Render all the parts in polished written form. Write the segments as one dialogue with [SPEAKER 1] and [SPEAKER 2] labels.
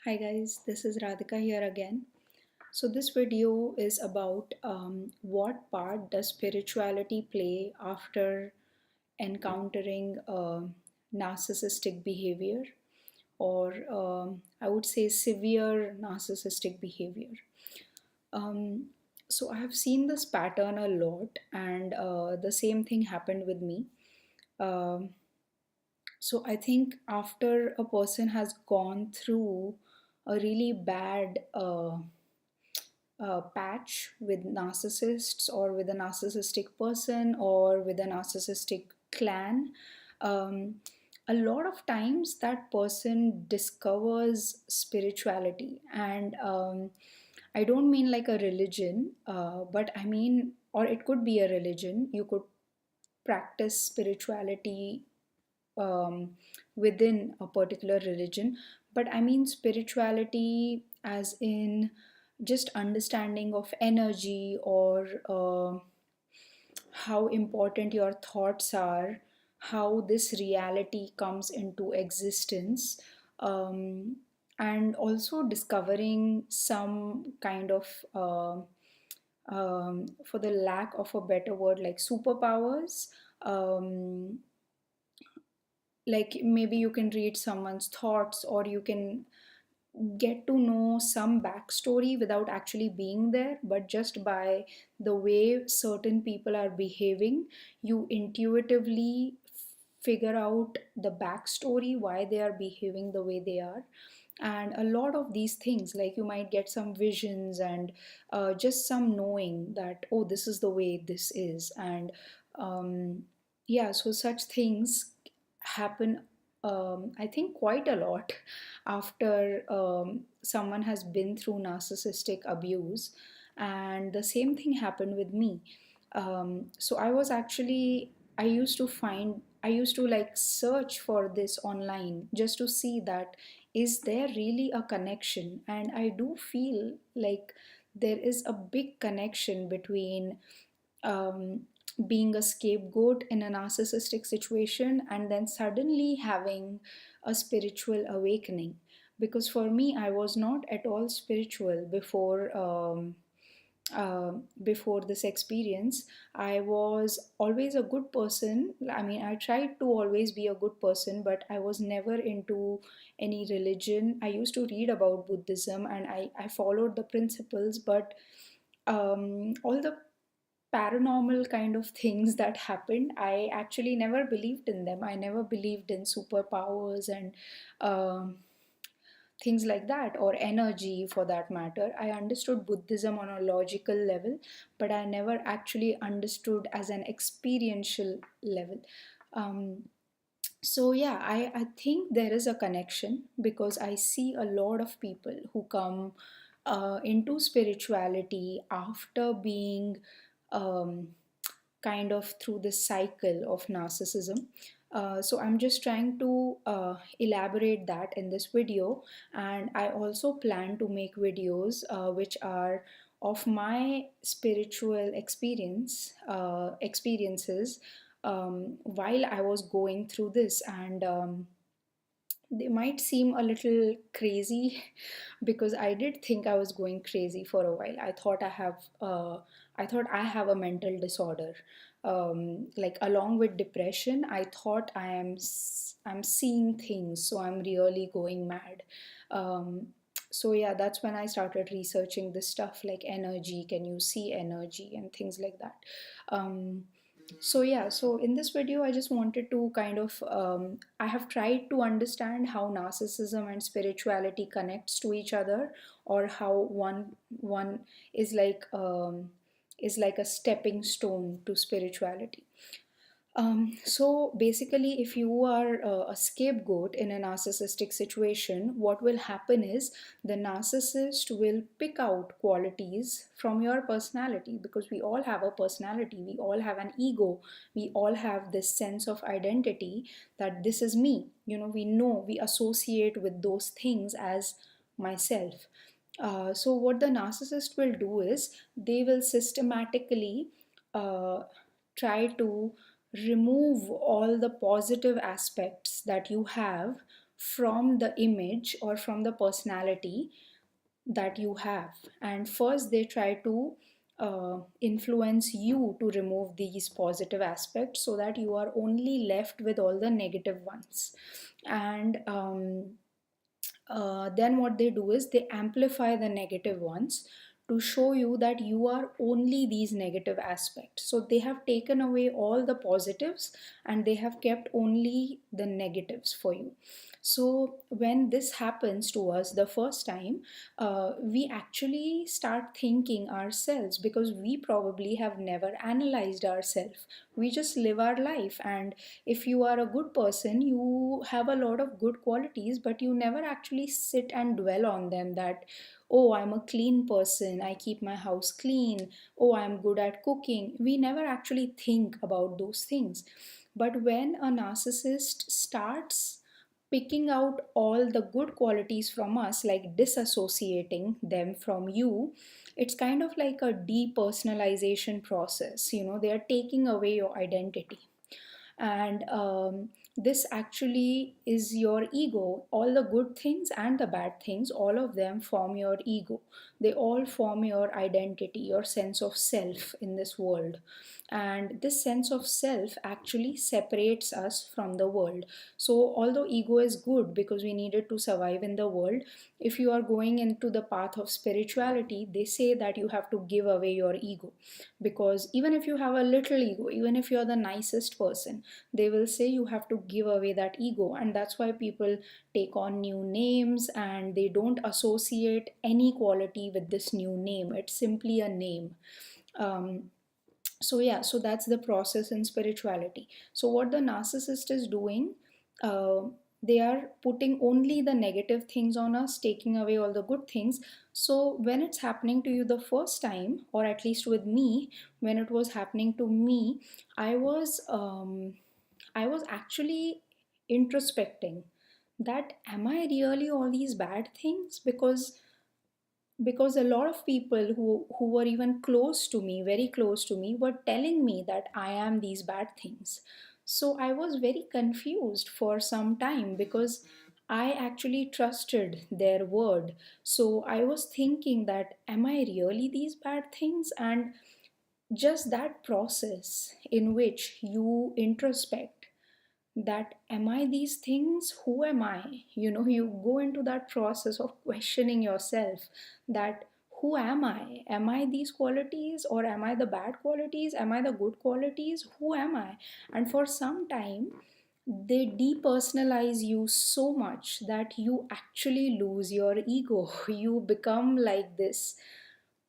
[SPEAKER 1] Hi guys, this is Radhika here again. So this video is about what part does spirituality play after encountering narcissistic behavior or I would say severe narcissistic behavior. Um, so I have seen this pattern a lot and the same thing happened with me. Um so I think after a person has gone through a really bad patch with narcissists or with a narcissistic person or with a narcissistic clan, um, a lot of times that person discovers spirituality. And I don't mean like a religion, but I mean, or it could be a religion. You could practice spirituality um, within a particular religion, but I mean spirituality as in just understanding of energy or how important your thoughts are, how this reality comes into existence, and also discovering some kind of for the lack of a better word, like superpowers. Like maybe you can read someone's thoughts, or you can get to know some backstory without actually being there, but just by the way certain people are behaving, you intuitively figure out the backstory, why they are behaving the way they are. And a lot of these things, like you might get some visions and just some knowing that, oh, this is the way this is. And yeah, so such things happen, I think, quite a lot after someone has been through narcissistic abuse. And the same thing happened with me. So I was actually, I used to like search for this online just to see that is there really a connection. And I do feel like there is a big connection between um, being a scapegoat in a narcissistic situation and then suddenly having a spiritual awakening. Because for me, I was not at all spiritual before this experience. I was always a good person. I mean, I tried to always be a good person, but I was never into any religion. I used to read about Buddhism and I followed the principles, but all the paranormal kind of things that happened, I actually never believed in them. I never believed in superpowers and um, things like that, or energy for that matter. I understood Buddhism on a logical level, but I never actually understood as an experiential level. um, so yeah, I think there is a connection because I see a lot of people who come into spirituality after being um, kind of through this cycle of narcissism. So I'm just trying to elaborate that in this video, and I also plan to make videos which are of my spiritual experiences while I was going through this. And they might seem a little crazy because I did think I was going crazy for a while. I thought I have a mental disorder. Like along with depression, I thought I'm seeing things, so I'm really going mad. Um, so yeah, that's when I started researching this stuff like energy. Can you see energy and things like that? Um, so yeah, so in this video I just wanted to kind of I have tried to understand how narcissism and spirituality connects to each other, or how one is like a stepping stone to spirituality. So basically, if you are a scapegoat in a narcissistic situation, what will happen is the narcissist will pick out qualities from your personality, because we all have a personality, we all have an ego, we all have this sense of identity that this is me. We associate with those things as myself. So, what the narcissist will do is they will systematically uh, try to remove all the positive aspects that you have from the image or from the personality that you have. And first, they try to influence you to remove these positive aspects so that you are only left with all the negative ones. And then what they do is they amplify the negative ones to show you that you are only these negative aspects. So they have taken away all the positives and they have kept only the negatives for you. So when this happens to us the first time, we actually start thinking ourselves, because we probably have never analyzed ourselves. We just live our life, and if you are a good person, you have a lot of good qualities, but you never actually sit and dwell on them, that oh, I'm a clean person, I keep my house clean, oh, I'm good at cooking. We never actually think about those things. But when a narcissist starts picking out all the good qualities from us, like disassociating them from you, it's kind of like a depersonalization process. They are taking away your identity. And this actually is your ego. All the good things and the bad things, all of them form your ego. They all form your identity, your sense of self in this world. And this sense of self actually separates us from the world. So although ego is good because we need it to survive in the world, if you are going into the path of spirituality, they say that you have to give away your ego. Because even if you have a little ego, even if you're the nicest person, they will say you have to give away that ego. And that's why people take on new names and they don't associate any quality with this new name. It's simply a name. So that's the process in spirituality. So what the narcissist is doing, uh, they are putting only the negative things on us, taking away all the good things. So when it's happening to you the first time, or at least with me, when it was happening to me, I was actually introspecting that am I really all these bad things? Because a lot of people who were even close to me, very close to me, were telling me that I am these bad things. So I was very confused for some time, because I actually trusted their word. So I was thinking that am I really these bad things? And just that process in which you introspect that am I these things, who am I, you go into that process of questioning yourself, that who am I these qualities, or am I the bad qualities, am I the good qualities, who am I? And for some time they depersonalize you so much that you actually lose your ego. You become like this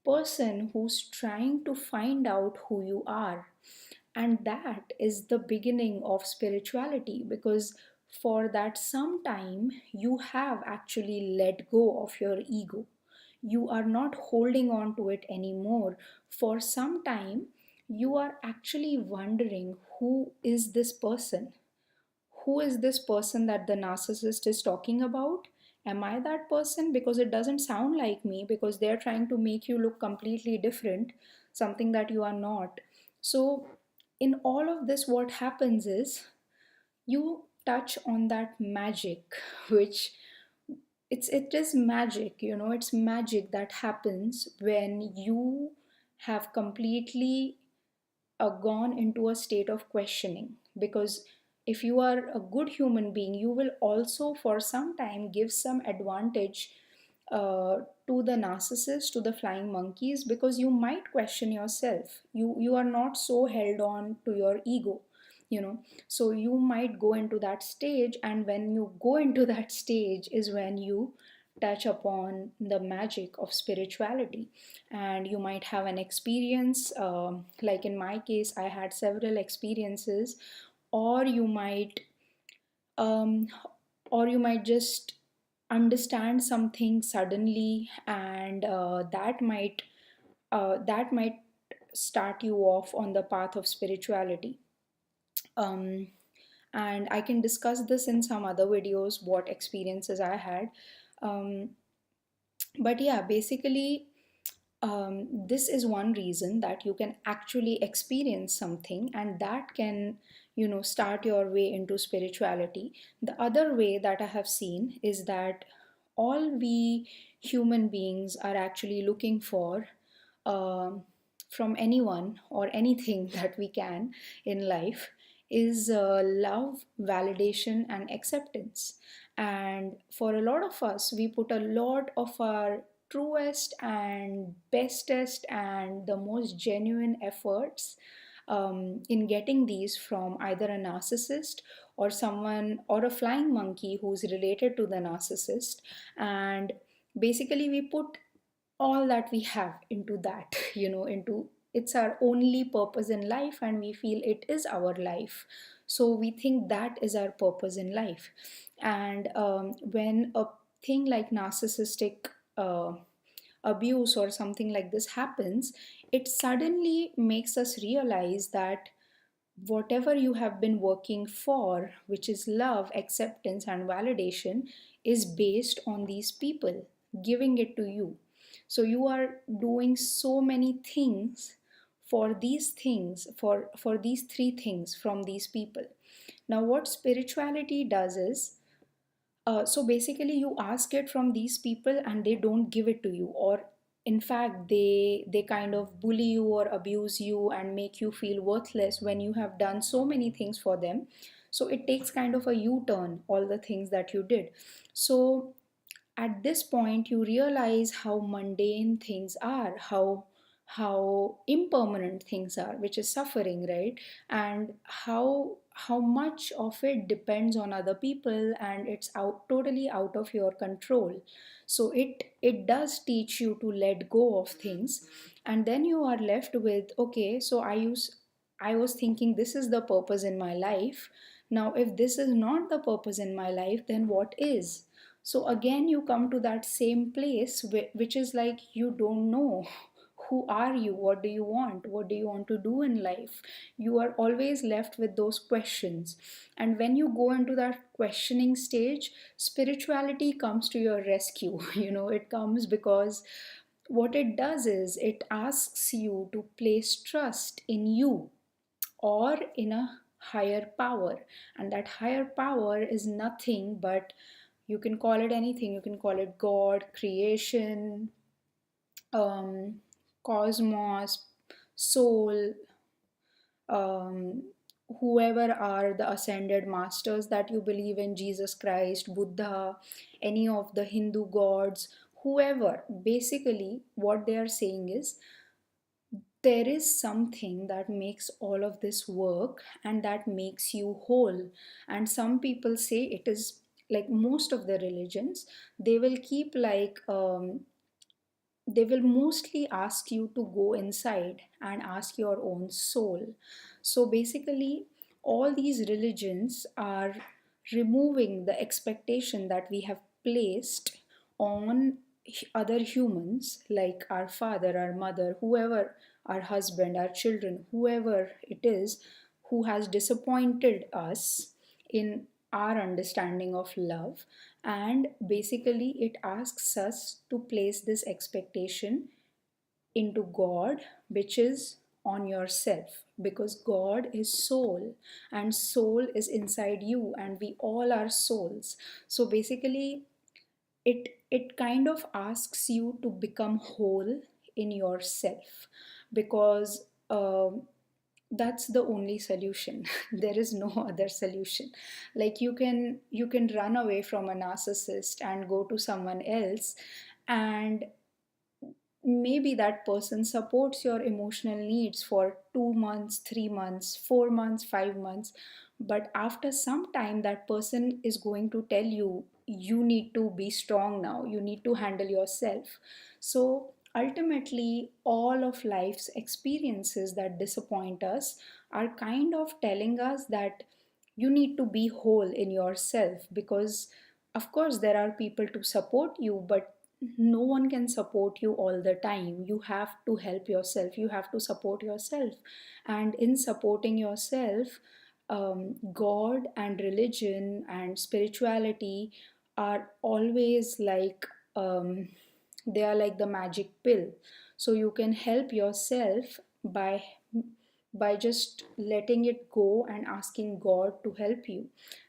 [SPEAKER 1] person who's trying to find out who you are. And that is the beginning of spirituality, because for that some time you have actually let go of your ego. You are not holding on to it anymore. For some time you are actually wondering, who is this person? Who is this person that the narcissist is talking about? Am I that person? Because it doesn't sound like me, because they're trying to make you look completely different, something that you are not. So in all of this, what happens is you touch on that magic, which it is magic. It's magic that happens when you have completely gone into a state of questioning. Because if you are a good human being, you will also for some time give some advantage uh, to the narcissist, to the flying monkeys, because you might question yourself. You are not so held on to your ego, so you might go into that stage. And when you go into that stage is when you touch upon the magic of spirituality. And you might have an experience, like in my case I had several experiences. Or you might um, or you might just understand something suddenly, and that might start you off on the path of spirituality. um, and I can discuss this in some other videos, what experiences I had. um, but yeah, basically, this is one reason that you can actually experience something, and that can start your way into spirituality. The other way that I have seen is that all we human beings are actually looking for, um, from anyone or anything that we can in life, is love, validation, and acceptance. And for a lot of us, we put a lot of our truest and bestest and the most genuine efforts in getting these from either a narcissist or someone or a flying monkey who's related to the narcissist. And basically, we put all that we have into that, into it's our only purpose in life, and we feel it is our life. So we think that is our purpose in life. And when a thing like narcissistic abuse or something like this happens, it suddenly makes us realize that whatever you have been working for, which is love, acceptance, and validation, is based on these people giving it to you. So you are doing so many things for these things, for these three things from these people. Now, what spirituality does is, so basically, you ask it from these people and they don't give it to you, or in fact, they kind of bully you or abuse you and make you feel worthless when you have done so many things for them. So it takes kind of a U-turn, all the things that you did. So at this point you realize how mundane things are, how impermanent things are, which is suffering, right? And how much of it depends on other people, and it's out totally out of your control. So it does teach you to let go of things. And then you are left with, okay, so I was thinking this is the purpose in my life. Now if this is not the purpose in my life, then what is? So again, you come to that same place, which is like you don't know who are you, what do you want, what do you want to do in life. You are always left with those questions. And when you go into that questioning stage, spirituality comes to your rescue. It comes because what it does is it asks you to place trust in you or in a higher power. And that higher power is nothing but, you can call it anything. You can call it God, creation, um, cosmos, soul, um, whoever are the ascended masters that you believe in, Jesus Christ, Buddha, any of the Hindu gods, whoever. Basically what they are saying is there is something that makes all of this work and that makes you whole. And some people say it is like most of the religions, they will keep like they will mostly ask you to go inside and ask your own soul. So basically, all these religions are removing the expectation that we have placed on other humans, like our father, our mother, whoever, our husband, our children, whoever it is who has disappointed us in our understanding of love. And basically it asks us to place this expectation into God, which is on yourself, because God is soul and soul is inside you, and we all are souls. So basically it kind of asks you to become whole in yourself, because that's the only solution. There is no other solution. Like you can run away from a narcissist and go to someone else, and maybe that person supports your emotional needs for 2 months, 3 months, 4 months, 5 months. But after some time that person is going to tell you, you need to be strong now, you need to handle yourself. So ultimately all of life's experiences that disappoint us are kind of telling us that you need to be whole in yourself, because of course there are people to support you, but no one can support you all the time. You have to help yourself, you have to support yourself. And in supporting yourself, God and religion and spirituality are always like, they are like the magic pill. So you can help yourself by by just letting it go and asking God to help you.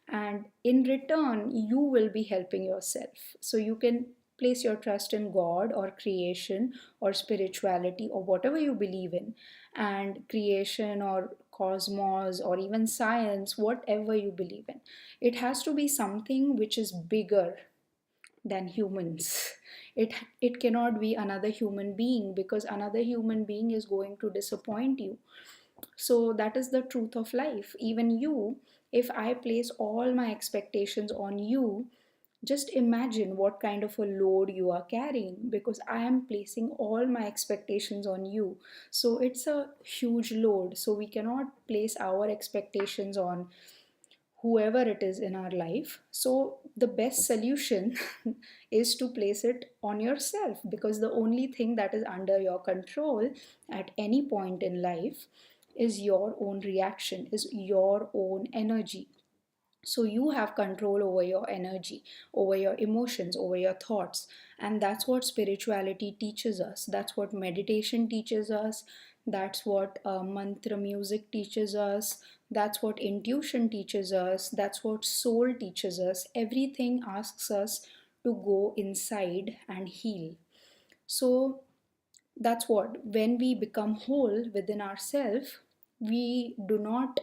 [SPEAKER 1] And in return, you will be helping yourself. So you can place your trust in God or creation or spirituality or whatever you believe in, and creation or cosmos or even science, whatever you believe in. It has to be something which is bigger than humans. It cannot be another human being, because another human being is going to disappoint you. So that is the truth of life. Even you, if I place all my expectations on you, just imagine what kind of a load you are carrying, because I am placing all my expectations on you. So it's a huge load. So we cannot place our expectations on whoever it is in our life. So the best solution is to place it on yourself, because the only thing that is under your control at any point in life is your own reaction, is your own energy. So you have control over your energy, over your emotions, over your thoughts. And that's what spirituality teaches us. That's what meditation teaches us. That's what mantra music teaches us. That's what intuition teaches us. That's what soul teaches us. Everything asks us to go inside and heal. So that's what, when we become whole within ourselves, we do not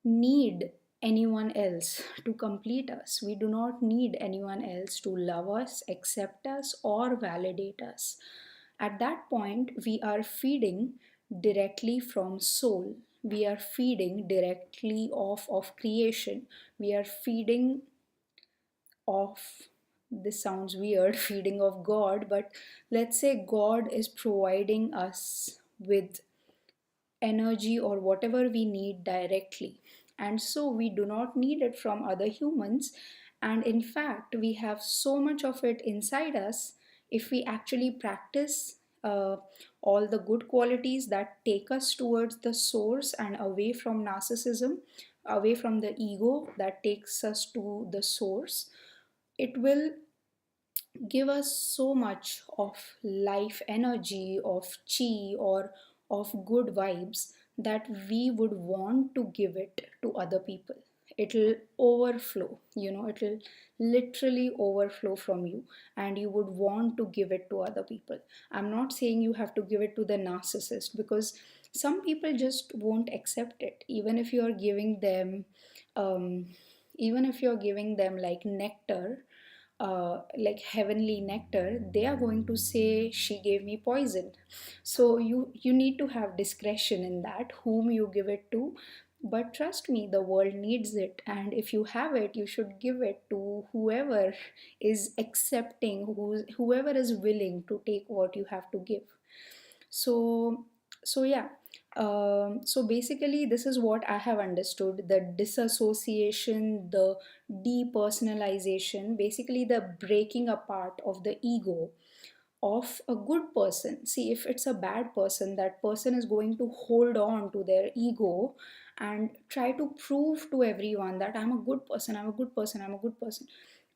[SPEAKER 1] need anyone else to complete us. We do not need anyone else to love us, accept us, or validate us. At that point, we are feeding directly from soul. We are feeding directly off of creation. We are feeding off, this sounds weird, feeding of God, but let's say God is providing us with energy or whatever we need directly. And so we do not need it from other humans. And in fact, we have so much of it inside us. If we actually practice all the good qualities that take us towards the source and away from narcissism, away from the ego that takes us to the source, it will give us so much of life energy, of chi, or of good vibes, that we would want to give it to other people. It'll overflow, it'll literally overflow from you, and you would want to give it to other people. I'm not saying you have to give it to the narcissist, because some people just won't accept it. Even if you're giving them um, even if you're giving them like nectar, like heavenly nectar, they are going to say she gave me poison. So you need to have discretion in that whom you give it to. But trust me, the world needs it, and if you have it, you should give it to whoever is accepting, whoever is willing to take what you have to give. So yeah, so basically this is what I have understood: the disassociation, the depersonalization, basically the breaking apart of the ego of a good person. See, if it's a bad person, that person is going to hold on to their ego and try to prove to everyone that I'm a good person, I'm a good person, I'm a good person.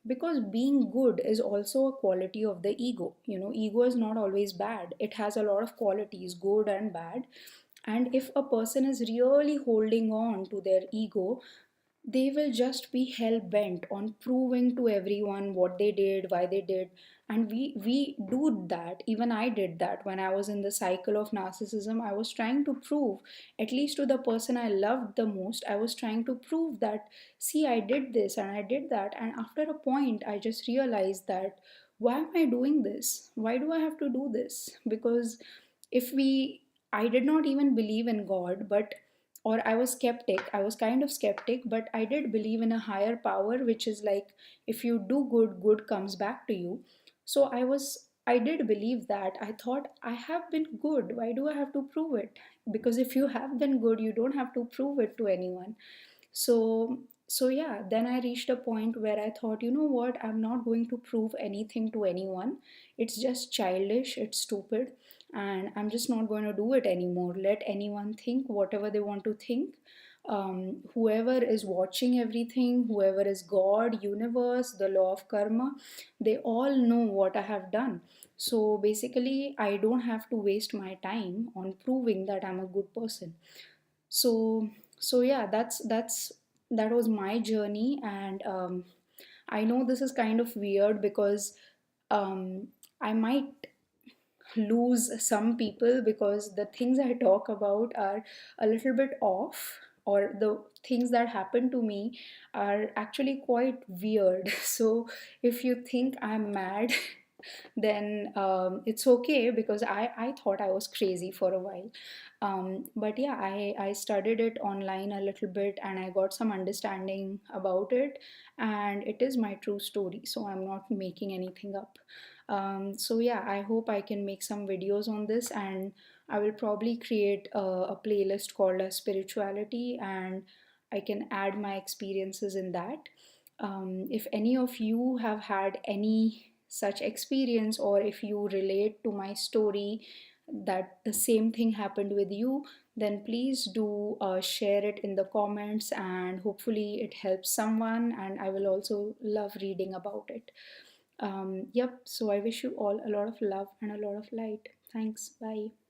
[SPEAKER 1] Because being good is also a quality of the ego. Ego is not always bad, it has a lot of qualities, good and bad. And if a person is really holding on to their ego, they will just be hell bent on proving to everyone what they did, why they did. And we do that. Even I did that when I was in the cycle of narcissism. I was trying to prove, at least to the person I loved the most, I was trying to prove that, see, I did this and I did that. And after a point, I just realized that, why am I doing this? Why do I have to do this? Because if we I did not even believe in God, but or I was skeptic. I was kind of skeptic, but I did believe in a higher power, which is like, if you do good, good comes back to you. So I did believe that. I thought, I have been good. Why do I have to prove it? Because if you have been good, you don't have to prove it to anyone. So yeah, then I reached a point where I thought, you know what, I'm not going to prove anything to anyone. It's just childish, it's stupid, and I'm just not going to do it anymore. Let anyone think whatever they want to think. Whoever is watching everything, whoever is God, universe, the law of karma, they all know what I have done. So basically, I don't have to waste my time on proving that I'm a good person. So yeah, that was my journey. And I know this is kind of weird because um, I might lose some people because the things I talk about are a little bit off, or the things that happen to me are actually quite weird. So if you think I'm mad, then it's okay, because I thought I was crazy for a while. But yeah, I studied it online a little bit, and I got some understanding about it. And it is my true story, so I'm not making anything up. So yeah, I hope I can make some videos on this, and I will probably create a playlist called as Spirituality, and I can add my experiences in that. If any of you have had any such experience, or if you relate to my story, that the same thing happened with you, then please do share it in the comments, and hopefully it helps someone, and I will also love reading about it. Yep, so I wish you all a lot of love and a lot of light. Thanks. Bye.